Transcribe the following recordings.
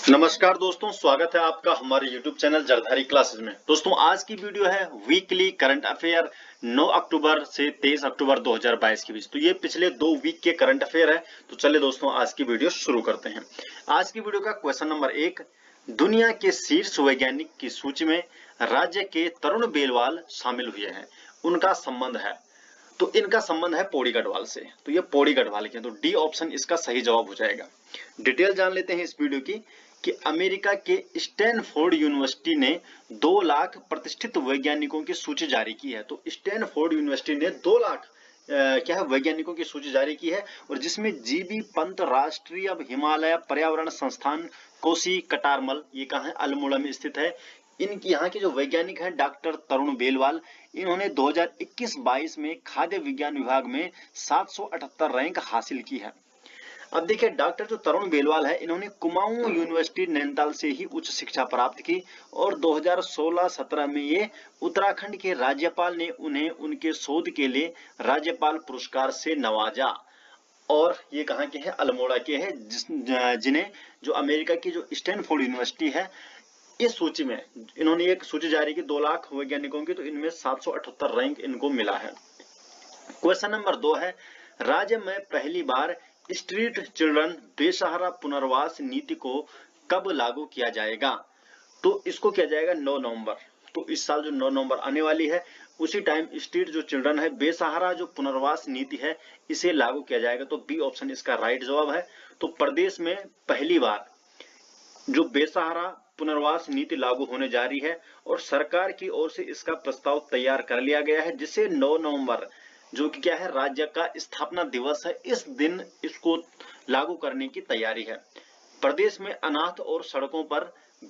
नमस्कार दोस्तों, स्वागत है आपका हमारे YouTube चैनल जरधारी क्लासेस में। दोस्तों आज की वीडियो है वीकली करंट अफेयर 9 अक्टूबर से 23 अक्टूबर 2022 के बीच। तो ये पिछले 2 वीक के करंट अफेयर है। तो चलिए दोस्तों आज की वीडियो शुरू करते हैं। आज की वीडियो का क्वेश्चन नंबर 1, दुनिया के शीर्ष वैज्ञानिक की सूची में राज्य के तरुण बेलवाल शामिल हुए हैं, उनका संबंध है। तो इनका संबंध है पौड़ी गढ़वाल से। तो ये पौड़ी गढ़वाल के, तो डी ऑप्शन इसका सही जवाब हो जाएगा। डिटेल जान लेते हैं इस वीडियो की कि अमेरिका के स्टैनफोर्ड यूनिवर्सिटी ने 2 लाख प्रतिष्ठित वैज्ञानिकों की सूची जारी की है। तो स्टैनफोर्ड यूनिवर्सिटी ने 2 लाख क्या है वैज्ञानिकों की सूची जारी की है, और जिसमें जीबी पंत राष्ट्रीय हिमालय पर्यावरण संस्थान कोसी कटारमल, ये कहाँ है, अल्मोड़ा में स्थित है। इनकी यहाँ के जो वैज्ञानिक हैं डॉक्टर तरुण बेलवाल, इन्होंने 2021-22 में खाद्य विज्ञान विभाग में 778 रैंक हासिल की है। अब देखिए डॉक्टर जो तरुण बेलवाल है, इन्होंने कुमाऊं यूनिवर्सिटी नैनीताल से ही उच्च शिक्षा प्राप्त की, और 2016-17 में ये उत्तराखंड के राज्यपाल ने उन्हें उनके शोध के लिए राज्यपाल पुरस्कार से नवाजा। और ये कहाँ के हैं, अल्मोड़ा के हैं, जिन्हें जो अमेरिका की जो स्टैनफोर्ड यूनिवर्सिटी है, इस सूची में इन्होंने एक सूची जारी की 2 लाख वैज्ञानिकों की, तो इनमें 778 रैंक इनको मिला है। क्वेश्चन नंबर 2 है, राज्य में पहली बार स्ट्रीट चिल्ड्रन बेसहारा पुनर्वास नीति को कब लागू किया जाएगा? तो इसको किया जाएगा 9 नवंबर। तो इस साल जो 9 नवंबर आने वाली है, उसी टाइम स्ट्रीट जो चिल्ड्रन है, बेसहारा जो पुनर्वास नीति है, इसे लागू किया जाएगा। तो बी ऑप्शन इसका राइट जवाब है। तो प्रदेश में पहली बार जो बेसहारा पुनर्वास नीति लागू होने जा रही है, और सरकार की ओर से इसका प्रस्ताव तैयार कर लिया गया है, जिसे 9 नवंबर जो कि क्या है, राज्य का स्थापना दिवस है, इस दिन इसको लागू करने की तैयारी है। प्रदेश में अनाथ और सड़कों पर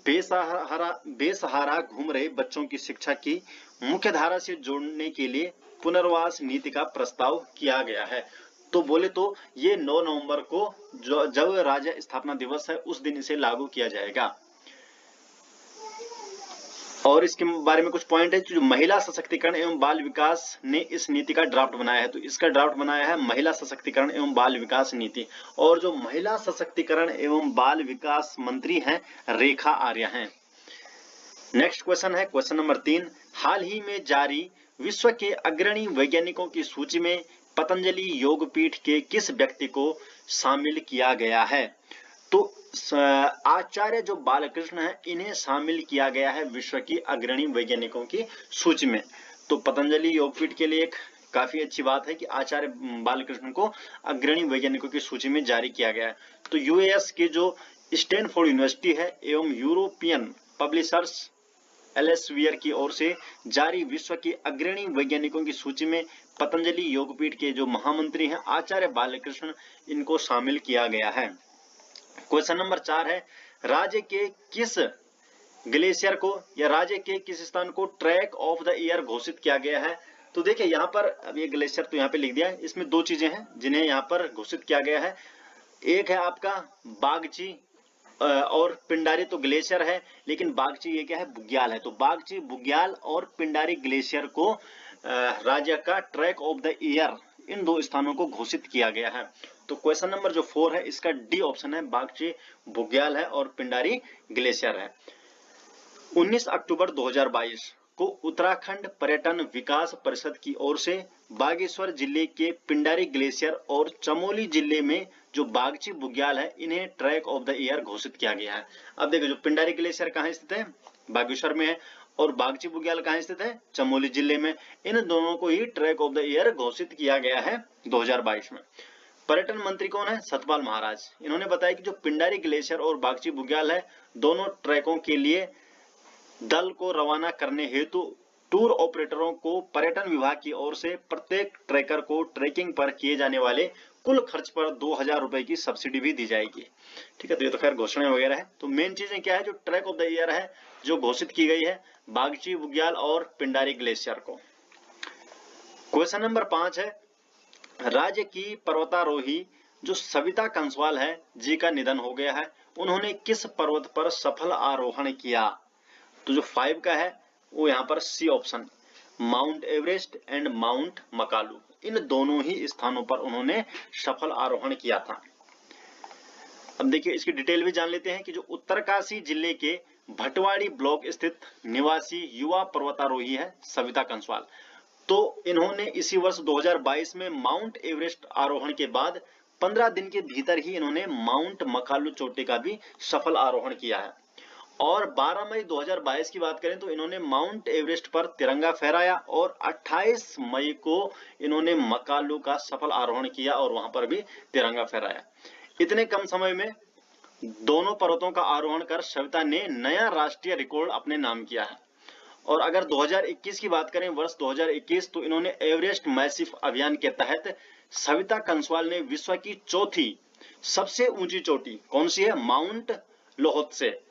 बेसहारा घूम रहे बच्चों की शिक्षा की मुख्य धारा से जोड़ने के लिए पुनर्वास नीति का प्रस्ताव किया गया है। तो बोले तो ये 9 नवंबर को जब राज्य स्थापना दिवस है, उस दिन इसे लागू किया जाएगा। और इसके बारे में कुछ पॉइंट है, जो महिला सशक्तिकरण एवं बाल विकास ने इस नीति का ड्राफ्ट बनाया है। तो इसका ड्राफ्ट बनाया है महिला सशक्तिकरण एवं बाल विकास नीति, और जो महिला सशक्तिकरण एवं बाल विकास मंत्री हैं रेखा आर्या हैं। नेक्स्ट क्वेश्चन है क्वेश्चन नंबर 3, हाल ही में जारी विश्व के अग्रणी वैज्ञानिकों की सूची में पतंजलि योगपीठ के किस व्यक्ति को शामिल किया गया है? तो आचार्य जो बालकृष्ण है, इन्हें शामिल किया गया है विश्व की अग्रणी वैज्ञानिकों की सूची में। तो पतंजलि योगपीठ के लिए एक काफी अच्छी बात है कि आचार्य बालकृष्ण को अग्रणी वैज्ञानिकों की सूची में जारी किया गया है। तो यूएस के जो स्टैनफोर्ड यूनिवर्सिटी है एवं यूरोपियन पब्लिशर्स एल्सेवियर की ओर से जारी विश्व के अग्रणी वैज्ञानिकों की सूची में पतंजलि योगपीठ के जो महामंत्री हैं आचार्य बालकृष्ण, इनको शामिल किया गया है। क्वेश्चन नंबर 4 है, राज्य के किस ग्लेशियर को या राज्य के किस स्थान को ट्रैक ऑफ द ईयर घोषित किया गया है? तो देखिए यहाँ पर अब ये ग्लेशियर तो यहाँ पे लिख दिया है, इसमें 2 चीजें हैं जिन्हें यहाँ पर घोषित किया गया है। एक है आपका बागची और पिंडारी, तो ग्लेशियर है, लेकिन बागची ये क्या है, बुग्याल है। तो बागची, बुग्याल और पिंडारी ग्लेशियर को राज्य का ट्रैक ऑफ द ईयर, इन 2 स्थानों को घोषित किया गया है। तो क्वेश्चन नंबर जो 4 है, इसका डी ऑप्शन है, बागची बुग्याल है और पिंडारी ग्लेशियर है। 19 अक्टूबर 2022 को उत्तराखंड पर्यटन विकास परिषद की ओर से बागेश्वर जिले के पिंडारी ग्लेशियर और चमोली जिले में जो बागची बुग्याल है, इन्हें ट्रैक ऑफ द ईयर घोषित किया गया है। अब देखो जो पिंडारी ग्लेशियर कहाँ स्थित है, बागेश्वर में है, और बागची बुग्याल कहाँ स्थित है, चमोली जिले में। इन दोनों को ही ट्रैक ऑफ द ईयर घोषित किया गया है 2022 में। पर्यटन मंत्री कौन है, सतपाल महाराज। इन्होंने बताया कि जो पिंडारी ग्लेशियर और बागची बुग्याल है, दोनों ट्रैकों के लिए दल को रवाना करने हेतु टूर ऑपरेटरों को पर्यटन विभाग की ओर से प्रत्येक ट्रैकर को ट्रैकिंग पर किए जाने वाले कुल खर्च पर 2000 रुपए की सब्सिडी भी दी जाएगी। ठीक है, तो ये तो खैर घोषणा वगैरह है। तो मेन चीजें क्या है, जो ट्रैक ऑफ द ईयर है जो घोषित की गई है बागची बुग्याल और पिंडारी ग्लेशियर को। क्वेश्चन नंबर 5 है, राज्य की पर्वतारोही जो सविता कंसवाल है जी का निधन हो गया है, उन्होंने किस पर्वत पर सफल आरोहण किया? तो जो 5 का है वो यहाँ पर C option, Mount Everest and Mount Makalu, इन दोनों ही स्थानों पर उन्होंने सफल आरोहण किया था। अब देखिए इसकी डिटेल भी जान लेते हैं कि जो उत्तरकाशी जिले के भटवाड़ी ब्लॉक स्थित निवासी युवा पर्वतारोही है सविता कंसवाल। तो इन्होंने इसी वर्ष 2022 में माउंट एवरेस्ट आरोहण के बाद 15 दिन के भीतर ही इन्होंने माउंट मकालू चोटी का भी सफल आरोहण किया है। और 12 मई 2022 की बात करें तो इन्होंने माउंट एवरेस्ट पर तिरंगा फहराया और 28 मई को इन्होंने मकालू का सफल आरोहण किया और वहां पर भी तिरंगा फहराया। इतने कम समय में दोनों पर्वतों का आरोहण कर सविता ने नया राष्ट्रीय रिकॉर्ड अपने नाम किया है। और अगर 2021 की बात करें, वर्ष 2021, तो इन्होंने एवरेस्ट मैसिव अभियान के तहत सविता कंसवाल ने विश्व की चौथी सबसे ऊंची चोटी कौन सी है, माउंट लोहोत्से,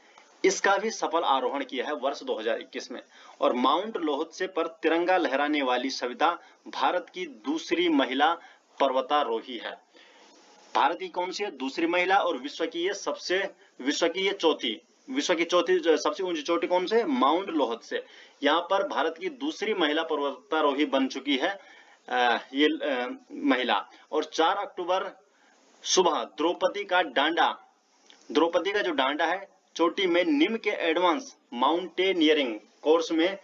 इसका भी सफल आरोहण किया है वर्ष 2021 में। और माउंट लोहोत्से पर तिरंगा लहराने वाली सविता भारत की दूसरी महिला पर्वतारोही है। भारत की कौन सी है, दूसरी महिला, और विश्व की ये चौथी सबसे ऊंची चोटी कौन से, माउंट लोहोत्से। यहाँ पर भारत की दूसरी महिला पर्वतारोही बन चुकी है महिला। और 4 अक्टूबर सुबह द्रौपदी का जो डांडा है चोटी में निम्न के एडवांस माउंटेनियरिंग कोर्स में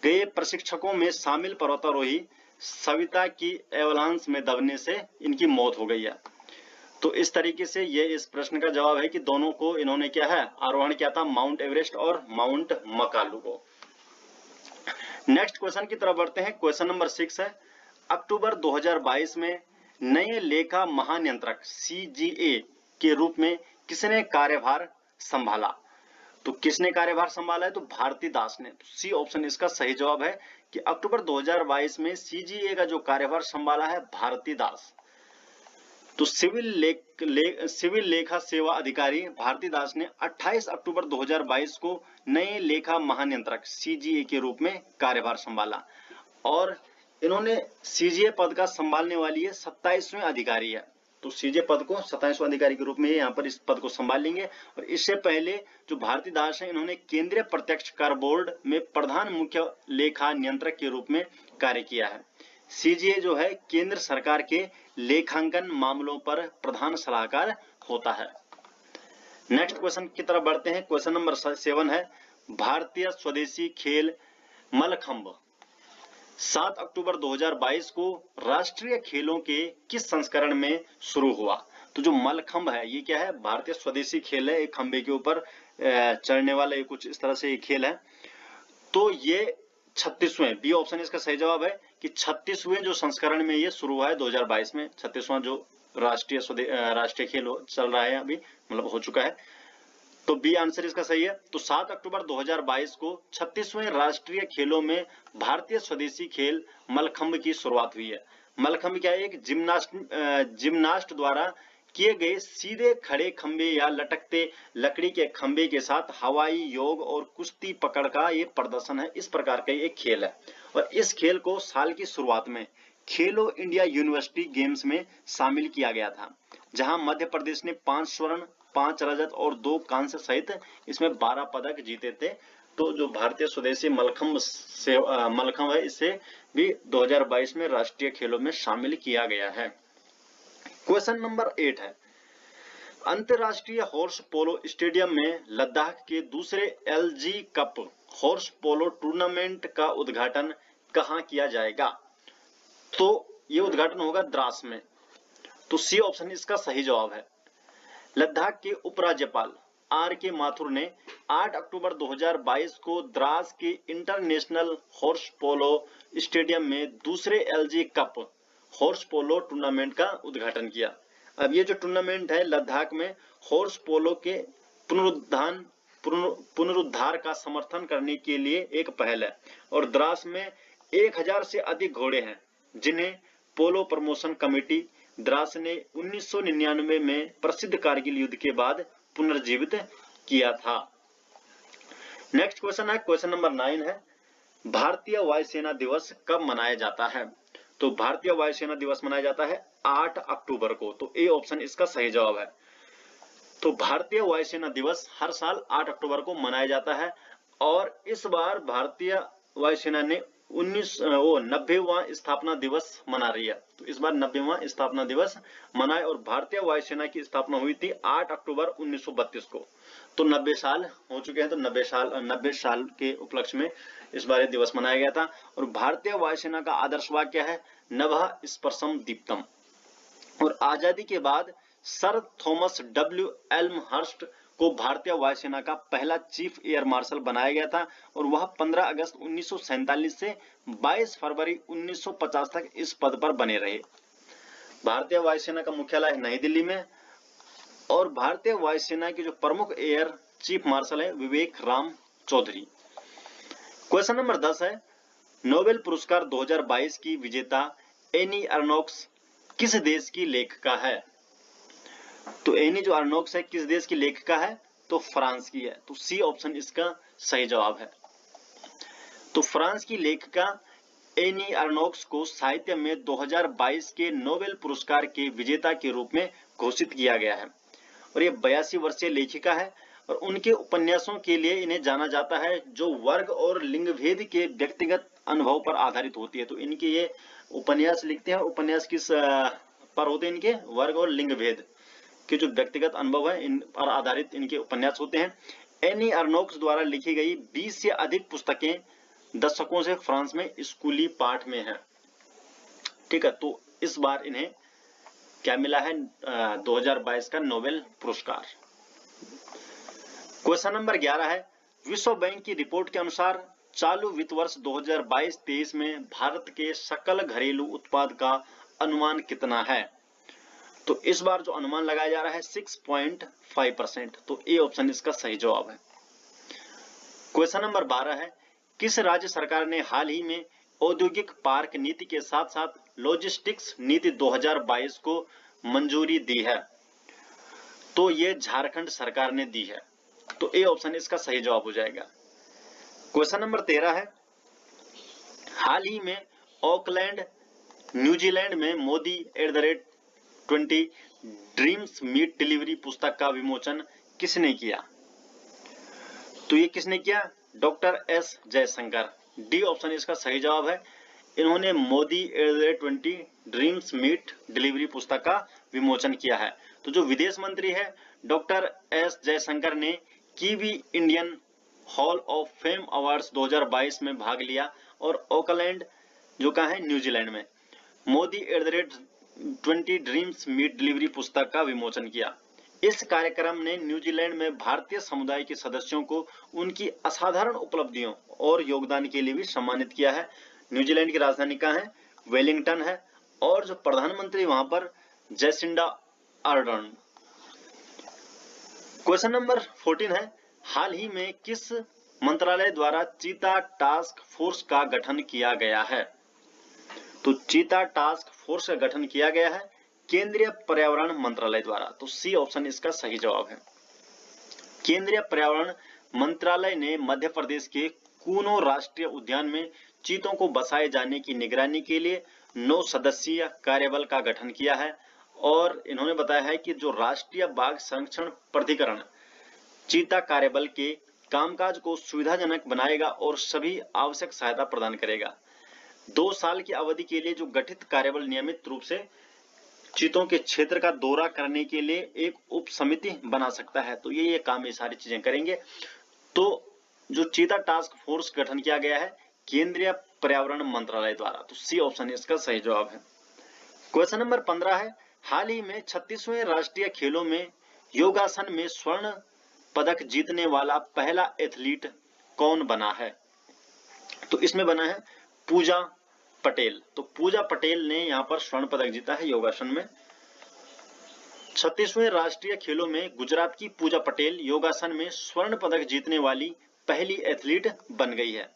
गए प्रशिक्षकों में शामिल पर्वतारोही सविता की एवलांस में दबने से इनकी मौत हो गई है। तो इस तरीके से ये इस प्रश्न का जवाब है कि दोनों को इन्होंने क्या है, आरोहण किया था, माउंट एवरेस्ट और माउंट मकालू को। नेक्स्ट क्वेश्चन की तरफ बढ़ते हैं। क्वेश्चन नंबर 6 है, अक्टूबर 2022 में नए लेखा महानियंत्रक CGA के रूप में किसने कार्यभार संभाला? तो किसने कार्यभार संभाला है, तो भारती दास ने। सी ऑप्शन इसका सही जवाब है कि अक्टूबर 2022 में CGA का जो कार्यभार संभाला है भारती दास। तो सिविल लेखा सेवा अधिकारी भारती दास ने 28 अक्टूबर 2022 को नए लेखा महानियंत्रक CGA के रूप में कार्यभार संभाला। और इन्होंने CGA पद का संभालने वाली ये 27वें अधिकारी है। तो CGA पद को 27वें अधिकारी के रूप में यहाँ पर इस पद को संभाल लेंगे। और इससे पहले जो भारती दास है, इन्होंने केंद्रीय प्रत्यक्ष कर बोर्ड में प्रधान मुख्य लेखा नियंत्रक के रूप में कार्य किया है। CGA जो है केंद्र सरकार के लेखांकन मामलों पर प्रधान सलाहकार होता है। नेक्स्ट क्वेश्चन की तरफ बढ़ते हैं। क्वेश्चन नंबर 7 है, भारतीय स्वदेशी खेल मलखंभ 7 अक्टूबर 2022 को राष्ट्रीय खेलों के किस संस्करण में शुरू हुआ? तो जो मलखंभ है ये क्या है, भारतीय स्वदेशी खेल है, एक खंबे के ऊपर चढ़ने वाला ये कुछ इस तरह से एक खेल है। तो ये 36वें, बी ऑप्शन इसका सही जवाब है कि 36वें जो संस्करण में ये शुरू हुआ है 2022 में। 36वां जो राष्ट्रीय खेल चल रहा है अभी, मतलब हो चुका है। तो बी आंसर इसका सही है। तो 7 अक्टूबर 2022 को 36वें राष्ट्रीय खेलों में भारतीय स्वदेशी खेल मलखंभ की शुरुआत हुई है। मलखंभ क्या है, एक जिम्नास्ट द्वारा किए गए सीधे खड़े खंबे या लटकते लकड़ी के खंबे के साथ हवाई योग और कुश्ती पकड़ का ये प्रदर्शन है। इस प्रकार का एक खेल है। और इस खेल को साल की शुरुआत में खेलो इंडिया यूनिवर्सिटी गेम्स में शामिल किया गया था, जहां मध्य प्रदेश ने 5 स्वर्ण, 5 रजत और 2 कांस्य सहित इसमें 12 पदक जीते थे। तो जो भारतीय स्वदेशी मलखंभ है, इसे भी 2022 में राष्ट्रीय खेलों में शामिल किया गया है। क्वेश्चन नंबर 8 है, अंतरराष्ट्रीय हॉर्स पोलो स्टेडियम में लद्दाख के दूसरे LG cup horse polo tournament का उद्घाटन कहां किया जाएगा? तो ये उद्घाटन होगा द्रास में। तो सी ऑप्शन इसका सही जवाब है। लद्दाख के उपराज्यपाल RK माथुर ने 8 अक्टूबर 2022 को द्रास के इंटरनेशनल हॉर्स पोलो स्टेडियम में दूसरे LG cup horse polo tournament का उद्घाटन किया। अब ये जो टूर्नामेंट है लद्दाख में हॉर्स पोलो के पुनरुद्धार का समर्थन करने के लिए एक पहल है। और द्रास में 1000 से अधिक घोड़े हैं, जिन्हें पोलो प्रमोशन कमेटी द्रास ने 1999 में प्रसिद्ध कारगिल युद्ध के बाद पुनर्जीवित किया था। नेक्स्ट क्वेश्चन है, क्वेश्चन नंबर 9 है, भारतीय वायुसेना दिवस कब मनाया जाता है? तो भारतीय वायुसेना दिवस मनाया जाता है 8 अक्टूबर को। तो ए ऑप्शन इसका सही जवाब है। तो भारतीय वायुसेना दिवस हर साल 8 अक्टूबर को मनाया जाता है। और इस बार भारतीय वायुसेना ने 90वां स्थापना दिवस मना रही है। तो इस बार 90वां स्थापना दिवस मनाए और भारतीय वायुसेना की स्थापना हुई थी 8 अक्टूबर 1932 को। तो 90 साल हो चुके हैं। तो 90 साल के उपलक्ष्य में इस बार ये दिवस मनाया गया था। और भारतीय वायुसेना का आदर्श वाक्य है नभः स्पर्शम दीप्तम। और आजादी के बाद सर थॉमस डब्ल्यू एल्महर्स्ट को भारतीय वायुसेना का पहला चीफ एयर मार्शल बनाया गया था और वह 15 अगस्त 1947 से 22 फरवरी 1950 तक इस पद पर बने रहे। भारतीय वायुसेना का मुख्यालय नई दिल्ली में और भारतीय वायुसेना के जो प्रमुख एयर चीफ मार्शल है विवेक राम चौधरी। क्वेश्चन नंबर 10 है, नोबेल पुरस्कार 2022 की विजेता एनी अर्नोक्स किस देश की लेखिका है? तो एनी जो अर्नोक्स है किस देश की लेखिका है? तो फ्रांस की है। तो सी ऑप्शन इसका सही जवाब है। तो फ्रांस की लेखिका एनी अर्नोक्स को साहित्य में 2022 के नोबेल पुरस्कार के विजेता के रूप में घोषित किया गया है और ये 82 वर्षीय लेखिका है और उनके उपन्यासों के लिए इन्हें जाना जाता है जो वर्ग और लिंग भेद के व्यक्तिगत अनुभव पर आधारित होती है। तो इनके ये उपन्यास लिखते हैं। उपन्यास किस पर होते हैं? इनके वर्ग और लिंग भेद के जो व्यक्तिगत अनुभव है इन पर आधारित इनके उपन्यास होते हैं। एनी अर्नोक्स द्वारा लिखी गई 20 से अधिक पुस्तकें दशकों से फ्रांस में स्कूली पाठ में है। ठीक है, तो इस बार इन्हें क्या मिला है? 2022 का नोबेल पुरस्कार। क्वेश्चन नंबर 11 है, विश्व बैंक की रिपोर्ट के अनुसार चालू वित्त वर्ष 2022-23 में भारत के सकल घरेलू उत्पाद का अनुमान कितना है? तो इस बार जो अनुमान लगाया जा रहा है 6.5%। तो ए ऑप्शन इसका सही जवाब है। क्वेश्चन नंबर 12 है, किस राज्य सरकार ने हाल ही में औद्योगिक पार्क नीति के साथ साथ लॉजिस्टिक्स नीति 2022 को मंजूरी दी है? तो ये झारखंड सरकार ने दी है। तो ए ऑप्शन इसका सही जवाब हो जाएगा। क्वेश्चन नंबर 13 है, हाल ही में ऑकलैंड न्यूजीलैंड में मोदी @20 ड्रीम्स मीट डिलीवरी पुस्तक का विमोचन किसने किया? तो ये किसने किया? Doctor S Jaishankar. D option इसका सही जवाब है। इन्होंने मोदी @20 ड्रीम्स मीट डिलीवरी पुस्तक का विमोचन किया है। तो जो विदेश मंत्री है डॉक्टर एस जयशंकर ने kiwi Indian hall of fame awards 2022 में भाग लिया और ऑकलैंड जो कहा है न्यूजीलैंड में मोदी @20 ड्रीम्स मीट डिलीवरी पुस्तक का विमोचन किया। इस कार्यक्रम ने न्यूजीलैंड में भारतीय समुदाय के सदस्यों को उनकी असाधारण उपलब्धियों और योगदान के लिए भी सम्मानित किया है। न्यूजीलैंड की राजधानी कहाँ है? वेलिंगटन है और जो प्रधानमंत्री वहां पर जैसिंडा आर्डर्न। क्वेश्चन नंबर 14 है, हाल ही में किस मंत्रालय द्वारा चीता टास्क फोर्स का गठन किया गया है? तो चीता टास्क फोर्स का गठन किया गया है केंद्रीय पर्यावरण मंत्रालय द्वारा। तो सी ऑप्शन इसका सही जवाब है। केंद्रीय पर्यावरण मंत्रालय ने मध्य प्रदेश के कूनो राष्ट्रीय उद्यान में चीतों को बसाए जाने की निगरानी के लिए 9 सदस्यीय कार्यबल का गठन किया है और इन्होंने बताया है कि जो राष्ट्रीय बाघ संरक्षण प्राधिकरण चीता कार्यबल के कामकाज को सुविधाजनक बनाएगा और सभी आवश्यक सहायता प्रदान करेगा। 2 साल की अवधि के लिए जो गठित कार्यबल नियमित रूप से चीतों के क्षेत्र का दौरा करने के लिए एक उप समिति बना सकता है। तो ये काम ये सारी चीजें करेंगे। तो जो चीता टास्क फोर्स गठन किया गया है केंद्रीय पर्यावरण मंत्रालय द्वारा। तो सी ऑप्शन इसका सही जवाब है। क्वेश्चन नंबर 15 है, हाल ही में 36वें राष्ट्रीय खेलों में योगासन में स्वर्ण पदक जीतने वाला पहला एथलीट कौन बना है? तो इसमें बना है पूजा पटेल। तो पूजा पटेल ने यहां पर स्वर्ण पदक जीता है योगासन में। 36वें राष्ट्रीय खेलों में गुजरात की पूजा पटेल योगासन में स्वर्ण पदक जीतने वाली पहली एथलीट बन गई है।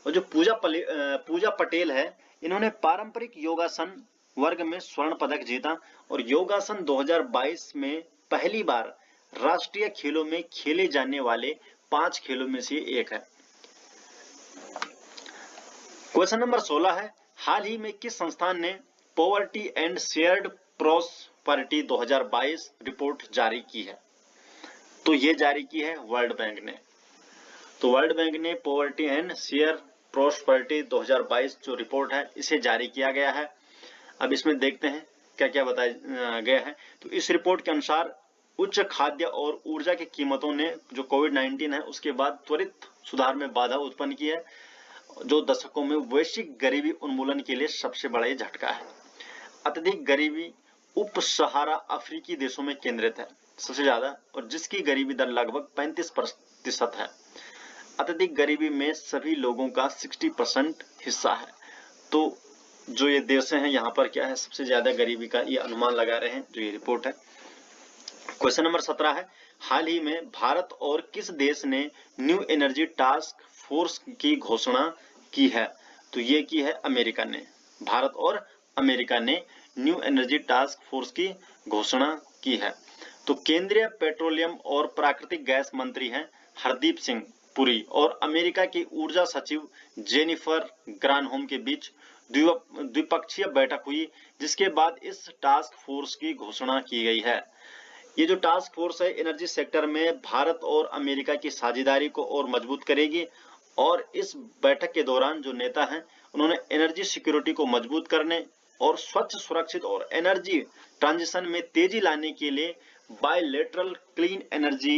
और जो पूजा पटेल है इन्होंने पारंपरिक योगासन वर्ग में स्वर्ण पदक जीता और योगासन 2022 में पहली बार राष्ट्रीय खेलों में खेले जाने वाले 5 खेलों में से एक है। क्वेश्चन नंबर 16 है, हाल ही में किस संस्थान ने poverty and shared prosperity 2022 report जारी की है? तो ये जारी की है वर्ल्ड बैंक ने। तो वर्ल्ड बैंक ने पॉवर्टी एंड शेयर प्रॉस्पेरिटी 2022 जो रिपोर्ट है इसे जारी किया गया है। अब इसमें देखते हैं क्या क्या बताया गया है। तो इस रिपोर्ट के अनुसार उच्च खाद्य और ऊर्जा की कीमतों ने जो कोविड-19 है उसके बाद त्वरित सुधार में बाधा उत्पन्न की है, जो दशकों में वैश्विक गरीबी उन्मूलन के लिए सबसे बड़ा झटका है। अत्यधिक गरीबी उप सहारा अफ्रीकी देशों में केंद्रित है सबसे ज्यादा, और जिसकी गरीबी दर लगभग 35% है। अत्यधिक गरीबी में सभी लोगों का 60% हिस्सा है। तो जो ये देश हैं यहाँ पर क्या है, सबसे ज्यादा गरीबी का ये अनुमान लगा रहे हैं जो ये रिपोर्ट है। क्वेश्चन नंबर 17 है, हाल ही में भारत और किस देश ने न्यू एनर्जी टास्क फोर्स की घोषणा की है? तो ये की है अमेरिका ने। भारत और अमेरिका ने न्यू एनर्जी टास्क फोर्स की घोषणा की है। तो केंद्रीय पेट्रोलियम और प्राकृतिक गैस मंत्री हैं हरदीप सिंह पुरी और अमेरिका की ऊर्जा सचिव जेनिफर ग्रानहोम के बीच द्विपक्षीय बैठक हुई, जिसके बाद इस टास्क फोर्स की घोषणा की गई है। ये जो टास्क फोर्स है एनर्जी सेक्टर में भारत और अमेरिका की साझेदारी को और मजबूत करेगी, और इस बैठक के दौरान जो नेता हैं उन्होंने एनर्जी सिक्योरिटी को मजबूत करने और स्वच्छ, सुरक्षित और एनर्जी ट्रांजिशन में तेजी लाने के लिए बायलैटरल क्लीन एनर्जी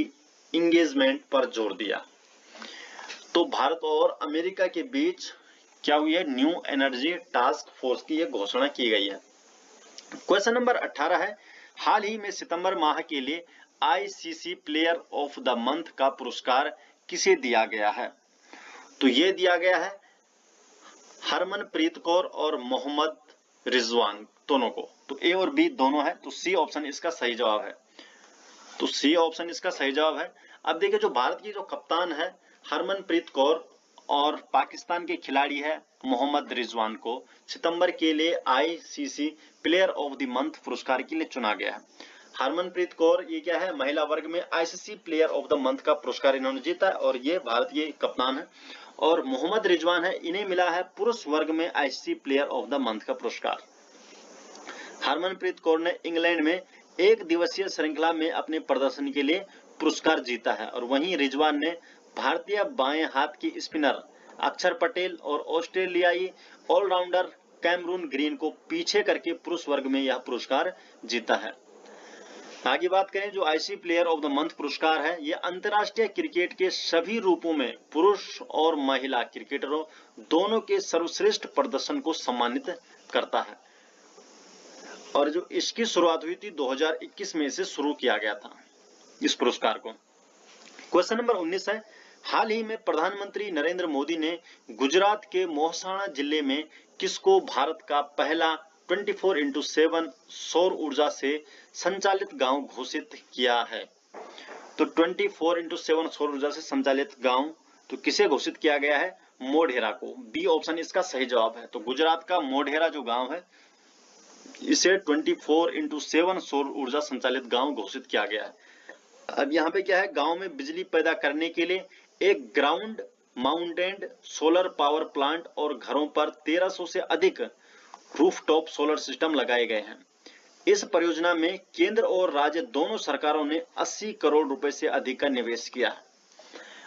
इंगेजमेंट पर जोर दिया। तो भारत और अमेरिका के बीच क्या हुई है, न्यू एनर्जी टास्क फोर्स की यह घोषणा की गई है। क्वेश्चन नंबर 18 है, हाल ही में सितंबर माह के लिए ICC player of the month का पुरस्कार किसे दिया गया है? तो ये दिया गया है हरमनप्रीत कौर और मोहम्मद रिजवान दोनों को। तो ए और बी दोनों है, तो सी ऑप्शन इसका सही जवाब है। तो सी ऑप्शन इसका सही जवाब है। अब देखिए जो भारत की जो कप्तान है हरमनप्रीत कौर और पाकिस्तान के खिलाड़ी है मोहम्मद रिजवान को सितंबर के लिए ICC player of the month पुरस्कार के लिए चुना गया है। हरमनप्रीत कौर ये क्या है, महिला वर्ग में ICC player of the month का पुरस्कार इन्होंने जीता और ये भारत के कप्तान है। और मोहम्मद रिजवान है, इन्हें मिला है पुरुष वर्ग में ICC player of the month का पुरस्कार। हरमनप्रीत कौर ने इंग्लैंड में एक दिवसीय श्रृंखला में अपने प्रदर्शन के लिए पुरस्कार जीता है, और वहीं रिजवान ने भारतीय बाएं हाथ की स्पिनर अक्षर पटेल और ऑस्ट्रेलियाई ऑलराउंडर कैमरून ग्रीन को पीछे करके पुरुष वर्ग में यह पुरस्कार जीता है। आगे बात करें, जो ICC player of the month पुरस्कार है यह अंतर्राष्ट्रीय क्रिकेट के सभी रूपों में पुरुष और महिला क्रिकेटरों दोनों के सर्वश्रेष्ठ प्रदर्शन को सम्मानित करता है, और जो इसकी शुरुआत हुई थी 2021 में इसे शुरू किया गया था इस पुरस्कार को। क्वेश्चन नंबर 19 है, हाल ही में प्रधानमंत्री नरेंद्र मोदी ने गुजरात के मोहसाणा जिले में किसको भारत का पहला 24x7 सौर ऊर्जा से संचालित गांव घोषित किया है? तो 24x7 सौर ऊर्जा से संचालित गांव तो किसे घोषित किया गया है? मोढेरा को। बी ऑप्शन इसका सही जवाब है। तो गुजरात का मोढेरा जो गांव है इसे 24x7 सौर ऊर्जा संचालित गांव घोषित किया गया है। अब यहाँ पे क्या है, गांव में बिजली पैदा करने के लिए एक ground mounted solar power plant और घरों पर 1300 से अधिक रूफटॉप सोलर सिस्टम लगाए गए हैं। इस परियोजना में केंद्र और राज्य दोनों सरकारों ने 80 करोड़ रुपए से अधिक का निवेश किया है,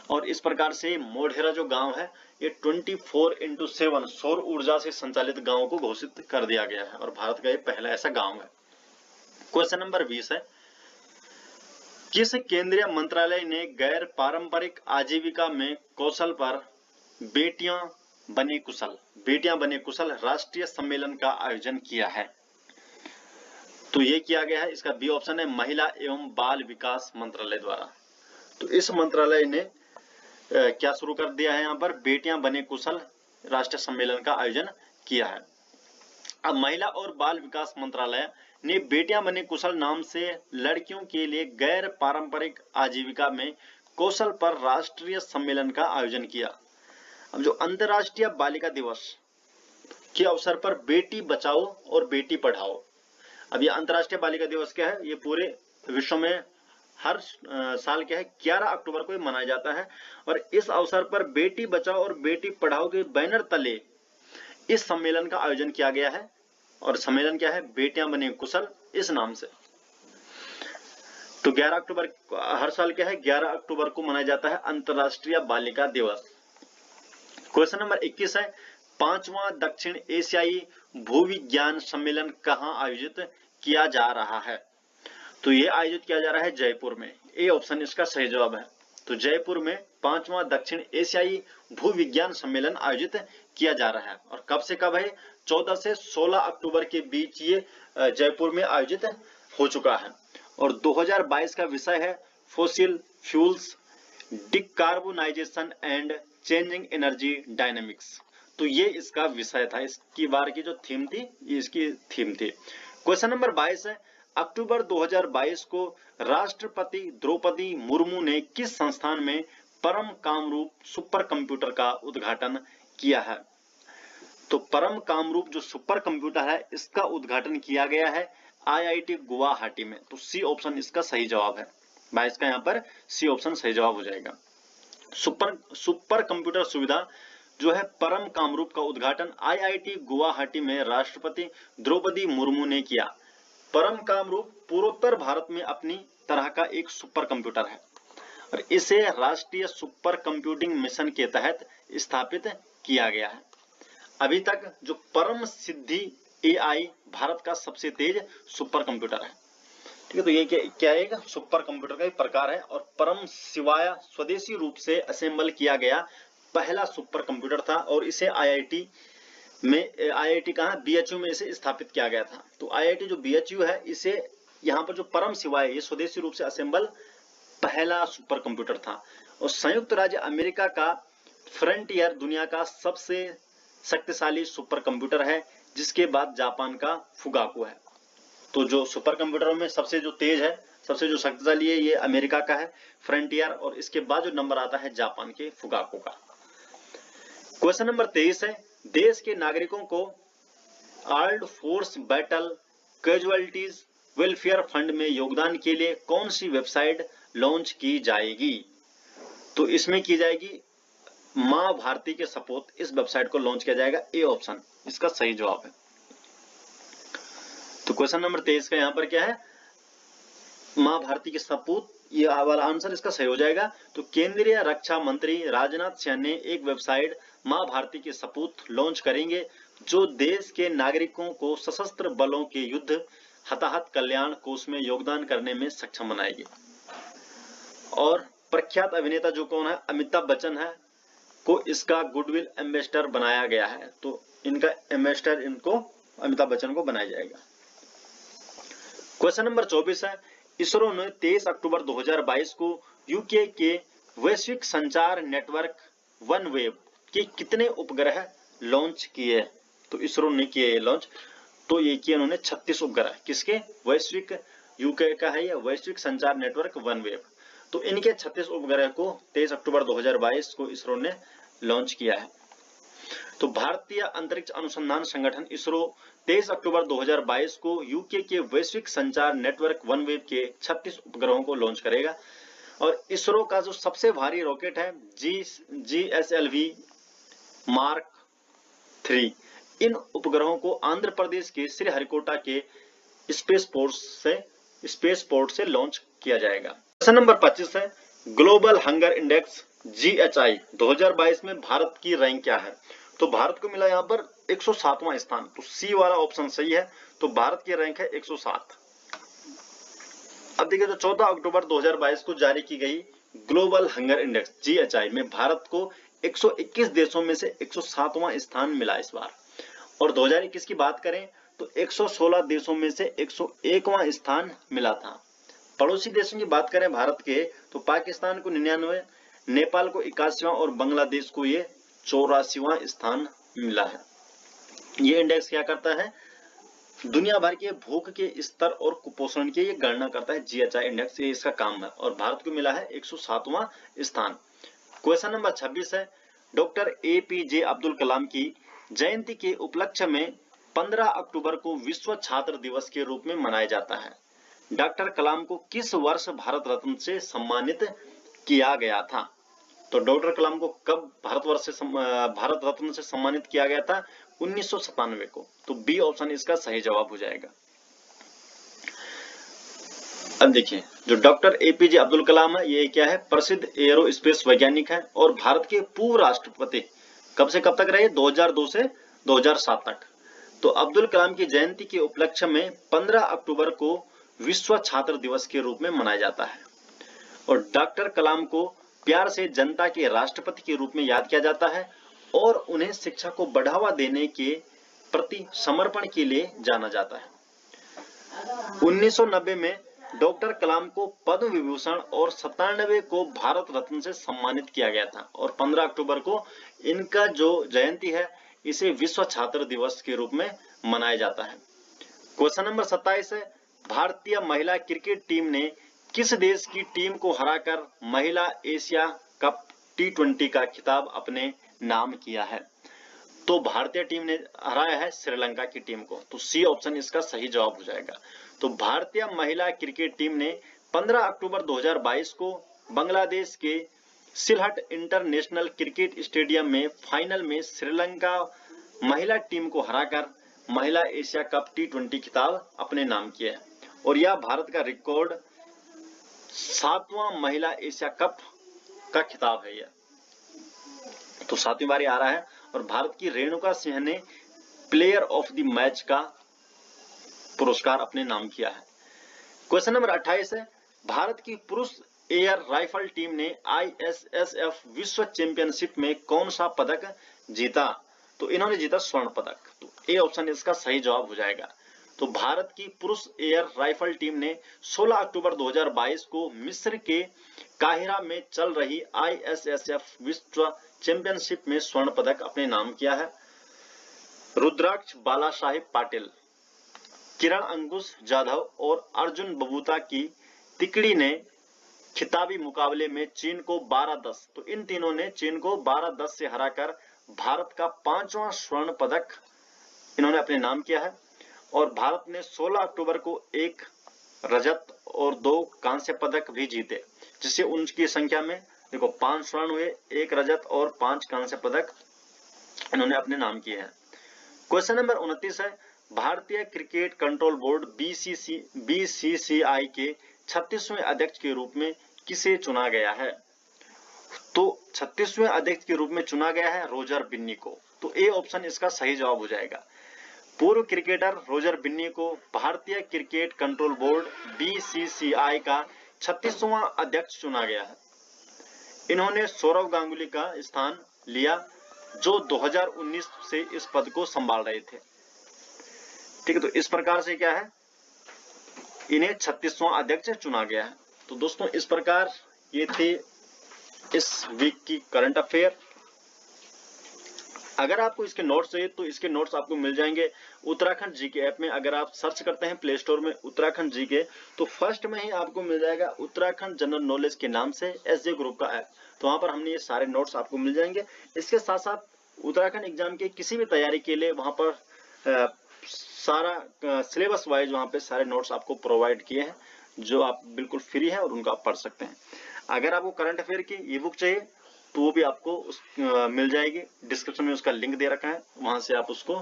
और इस प्रकार से मोढेरा जो गांव है ये 24x7 सौर ऊर्जा से संचालित गांव को घोषित कर दिया गया है, और भारत का ये पहला ऐसा गांव है। क्वेश्चन नंबर 20 है, किस केंद्रीय मंत्रालय ने गैर पारंपरिक आजीविका में कौशल पर बेटियां बने कुशल राष्ट्रीय सम्मेलन का आयोजन किया है? तो ये किया गया है, इसका बी ऑप्शन है महिला एवं बाल विकास मंत्रालय द्वारा। तो इस मंत्रालय ने क्या शुरू कर दिया है, यहाँ पर बेटियां बने कुशल राष्ट्रीय सम्मेलन का आयोजन किया है। अब महिला और बाल विकास मंत्रालय ने बेटियां बने कुशल नाम से लड़कियों के लिए गैर पारंपरिक आजीविका में कौशल पर राष्ट्रीय सम्मेलन का आयोजन किया। अब जो अंतर्राष्ट्रीय बालिका दिवस के अवसर पर बेटी बचाओ और बेटी पढ़ाओ, अब ये अंतर्राष्ट्रीय बालिका दिवस क्या है, ये पूरे विश्व में हर साल क्या है 11 अक्टूबर को मनाया जाता है, और इस अवसर पर बेटी बचाओ और बेटी पढ़ाओ के बैनर तले इस सम्मेलन का आयोजन किया गया है, और सम्मेलन क्या है, बेटियां बने कुशल इस नाम से। तो 11 अक्टूबर हर साल क्या है 11 अक्टूबर को मनाया जाता है अंतर्राष्ट्रीय बालिका दिवस। क्वेश्चन नंबर 21 है, 5वां दक्षिण एशियाई भूविज्ञान सम्मेलन कहाँ आयोजित किया जा रहा है? तो ये आयोजित किया जा रहा है जयपुर में। ए ऑप्शन इसका सही जवाब है। तो जयपुर में 5वां दक्षिण एशियाई भूविज्ञान सम्मेलन आयोजित किया जा रहा है। और कब से कब है? 14 से 16 अक्टूबर के बीच ये जयपुर में आयोजित हो चुका है। और 2022 का विषय है fossil fuels, decarbonisation and changing energy dynamics. तो ये इसका विषय था, इसकी बार की जो थीम थी, ये इसकी थीम थी। क्वेश्चन नंबर 22 है, अक्टूबर 2022 को राष्ट्रपति द्रौपदी मुर्मू ने किस संस्थान में परम कामरूप सुपर कंप्यूटर का उद्घाटन किया है? तो परम कामरूप जो सुपर कंप्यूटर है, इसका उद्घाटन किया गया है IIT गुवाहाटी में। तो सी ऑप्शन इसका सही जवाब है। 22 का यहाँ पर सी ऑप्शन सही जवाब हो जाएगा। सुपर कंप्यूटर सुविधा जो है परम कामरूप का उद्घाटन IIT गुवाहाटी में राष्ट्रपति द्रौपदी मुर्मू ने किया। परम कामरूप पूर्वोत्तर भारत में अपनी तरह का एक सुपर कंप्यूटर है और इसे राष्ट्रीय सुपर कंप्यूटिंग मिशन के तहत स्थापित किया गया है। अभी तक जो परम सिद्धि AI भारत का सबसे तेज सुपर कंप्यूटर है। ठीक है, तो ये क्या है? सुपर कंप्यूटर का एक प्रकार है। और परम शिवाय स्वदेशी रूप से असेंबल किया गया पहला सुपर कंप्यूटर था और इसे IIT कहा BHU में इसे स्थापित किया गया था। तो IIT जो BHU है, इसे यहाँ पर जो परम शिवाय ये स्वदेशी रूप से असेंबल पहला सुपर कंप्यूटर था। और संयुक्त राज्य अमेरिका का फ्रंटियर दुनिया का सबसे शक्तिशाली सुपर कंप्यूटर है, जिसके बाद जापान का फुगाकू है। तो जो सुपर कंप्यूटरों में सबसे जो तेज है, सबसे जो शक्तिशाली है, ये अमेरिका का है फ्रंटियर, और इसके बाद जो नंबर आता है जापान के फुगाकू का। क्वेश्चन नंबर 23 है, देश के नागरिकों को armed force battle casualties welfare fund में योगदान के लिए कौन सी वेबसाइट लॉन्च की जाएगी? तो इसमें की जाएगी मां भारती के सपूत, इस वेबसाइट को लॉन्च किया जाएगा। ए ऑप्शन इसका सही जवाब है। तो क्वेश्चन नंबर 23 का यहाँ पर क्या है? मां भारती के सपूत, ये वाला आंसर इसका सही हो जाएगा। तो केंद्रीय रक्षा मंत्री राजनाथ सिंह ने एक वेबसाइट मां भारती के सपूत लॉन्च करेंगे, जो देश के नागरिकों को सशस्त्र बलों के युद्ध हताहत कल्याण कोष में योगदान करने में सक्षम बनाएगी। और प्रख्यात अभिनेता जो कौन है, अमिताभ बच्चन है, को इसका गुडविल एम्बेसडर बनाया गया है। तो इनका एम्बेसडर इनको अमिताभ बच्चन को बनाया जाएगा। क्वेश्चन नंबर 24 है, इसरो ने 23 अक्टूबर 2022 को यूके के वैश्विक संचार नेटवर्क वनवेव के कितने उपग्रह लॉन्च किए? तो इसरो ने किए लॉन्च, तो ये किए उन्होंने 36 उपग्रह। किसके? वैश्विक, यूके का है यह वैश्विक संचार नेटवर्क वनवेव। तो इनके 36 उपग्रह को 23 अक्टूबर 2022 को इसरो ने लॉन्च किया है। तो भारतीय अंतरिक्ष अनुसंधान संगठन इसरो 23 अक्टूबर 2022 को यूके के वैश्विक संचार नेटवर्क वनवेव के 36 उपग्रहों को लॉन्च करेगा। और इसरो का जो सबसे भारी रॉकेट है GSLV मार्क 3, इन उपग्रहों को आंध्र प्रदेश के श्रीहरिकोटा के स्पेस पोर्ट से लॉन्च किया जाएगा। क्वेश्चन नंबर 25 है, ग्लोबल हंगर इंडेक्स GHI 2022 में भारत की रैंक क्या है? तो भारत को मिला यहाँ पर 107वां स्थान। तो सी वाला ऑप्शन सही है। तो भारत की रैंक है 107। अब देखिए, तो 14 अक्टूबर 2022 को जारी की गई ग्लोबल हंगर इंडेक्स GHI में भारत को 121 देशों में से 107वां स्थान मिला इस बार। और 2021 की बात करें तो 116 देशों में से 101वां स्थान मिला था। पड़ोसी देशों की बात करें भारत के, तो पाकिस्तान को 99, नेपाल को 81वां और बांग्लादेश को ये 84वां स्थान मिला है। ये इंडेक्स क्या करता है? दुनिया भर के भूख के स्तर और कुपोषण की ये गणना करता है। GHI इंडेक्स, ये इसका काम है। और भारत को मिला है 107वां स्थान। क्वेश्चन नंबर 26 है, डॉक्टर APJ अब्दुल कलाम की जयंती के उपलक्ष्य में 15 अक्टूबर को विश्व छात्र दिवस के रूप में मनाया जाता है। डॉक्टर कलाम को किस वर्ष भारत रत्न से सम्मानित किया गया था? तो डॉक्टर कलाम को कब भारत रत्न से सम्मानित किया गया था? 1997 को। तो बी ऑप्शन इसका सही जवाब हो जाएगा। अब देखिए, जो डॉक्टर APJ अब्दुल कलाम है, ये क्या है? प्रसिद्ध एरोस्पेस वैज्ञानिक है और भारत के पूर्व राष्ट्रपति कब से कब तक रहे? 2002 से 2007 तक। तो अब्दुल कलाम की जयंती के उपलक्ष्य में 15 अक्टूबर को विश्व छात्र दिवस के रूप में मनाया जाता है और डॉक्टर कलाम को प्यार से जनता के राष्ट्रपति के रूप में याद किया जाता है और उन्हें शिक्षा को बढ़ावा देने के प्रति समर्पण के लिए जाना जाता है। 1990 में डॉक्टर कलाम को पद्म विभूषण और 97 को भारत रत्न से सम्मानित किया गया था और 15 अक्टूबर को इनका जो जयंती है इसे विश्व छात्र दिवस के रूप में मनाया जाता है। क्वेश्चन नंबर 27 है, भारतीय महिला क्रिकेट टीम ने किस देश की टीम को हराकर महिला एशिया कप T20 का खिताब अपने नाम किया है? तो भारतीय टीम ने हराया है श्रीलंका की टीम को। तो सी ऑप्शन इसका सही जवाब हो जाएगा। तो भारतीय महिला क्रिकेट टीम ने 15 अक्टूबर 2022 को बांग्लादेश के सिलहट इंटरनेशनल क्रिकेट स्टेडियम में फाइनल में श्रीलंका महिला टीम को हराकर महिला एशिया कप T20 खिताब अपने नाम किया है और यह भारत का रिकॉर्ड 7वां महिला एशिया कप का खिताब है। यह तो 7वीं बारी आ रहा है और भारत की रेणुका सिंह ने प्लेयर ऑफ द मैच का पुरस्कार अपने नाम किया है। क्वेश्चन नंबर 28 है, भारत की पुरुष एयर राइफल टीम ने ISSF विश्व चैंपियनशिप में कौन सा पदक जीता? तो इन्होंने जीता स्वर्ण पदक। तो ए ऑप्शन इसका सही जवाब हो जाएगा। तो भारत की पुरुष एयर राइफल टीम ने 16 अक्टूबर 2022 को मिस्र के काहिरा में चल रही ISSF विश्व चैंपियनशिप में स्वर्ण पदक अपने नाम किया है। रुद्राक्ष बाला साहेब पाटिल, किरण अंकुश जाधव और अर्जुन बबूता की तिकड़ी ने खिताबी मुकाबले में चीन को 12-10, तो इन तीनों ने चीन को 12-10 से हराकर भारत का 5वां स्वर्ण पदक इन्होंने अपने नाम किया है और भारत ने 16 अक्टूबर को 1 रजत और 2 कांस्य पदक भी जीते, जिससे उनकी संख्या में देखो 5 स्वर्ण हुए, 1 रजत और 5 कांस्य पदक इन्होंने अपने नाम किए हैं। क्वेश्चन नंबर 29 है, भारतीय क्रिकेट कंट्रोल बोर्ड BCCI के 36वें अध्यक्ष के रूप में किसे चुना गया है? तो 36वें अध्यक्ष के रूप में चुना गया है रोजर बिन्नी को। तो ए ऑप्शन इसका सही जवाब हो जाएगा। पूर्व क्रिकेटर रोजर बिन्नी को भारतीय क्रिकेट कंट्रोल बोर्ड BCCI का 36वां अध्यक्ष चुना गया है। इन्होंने सौरव गांगुली का स्थान लिया जो 2019 से इस पद को संभाल रहे थे। ठीक है, तो इस प्रकार से क्या है, इन्हें 36वां अध्यक्ष चुना गया है। तो दोस्तों इस प्रकार ये थे इस वीक की करंट अफेयर। अगर आपको इसके नोट्स चाहिए तो इसके नोट्स आपको मिल जाएंगे उत्तराखंड जीके ऐप में। अगर आप सर्च करते हैं प्ले स्टोर में उत्तराखंड जीके तो फर्स्ट में ही आपको मिल जाएगा उत्तराखंड जनरल नॉलेज के नाम से SJ ग्रुप का ऐप। तो वहां पर हमने ये सारे नोट्स आपको मिल जाएंगे। इसके साथ साथ उत्तराखंड एग्जाम के किसी भी तैयारी के लिए वहां पर सारा सिलेबस वाइज वहां पे सारे नोट्स आपको प्रोवाइड किए हैं जो आप बिल्कुल फ्री है और उनको आप पढ़ सकते हैं। अगर आपको करंट अफेयर की ई बुक चाहिए तो वो भी आपको मिल जाएगी, डिस्क्रिप्शन में उसका लिंक दे रखा है, वहां से आप उसको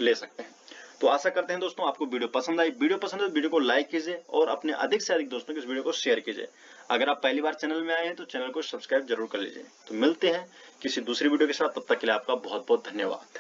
ले सकते हैं। तो आशा करते हैं दोस्तों आपको वीडियो पसंद आई। वीडियो पसंद है तो वीडियो को लाइक कीजिए और अपने अधिक से अधिक दोस्तों को इस वीडियो को शेयर कीजिए। अगर आप पहली बार चैनल में आए हैं तो चैनल को सब्सक्राइब जरूर कर लीजिए। तो मिलते हैं किसी दूसरी वीडियो के साथ, तब तक के लिए आपका बहुत बहुत धन्यवाद।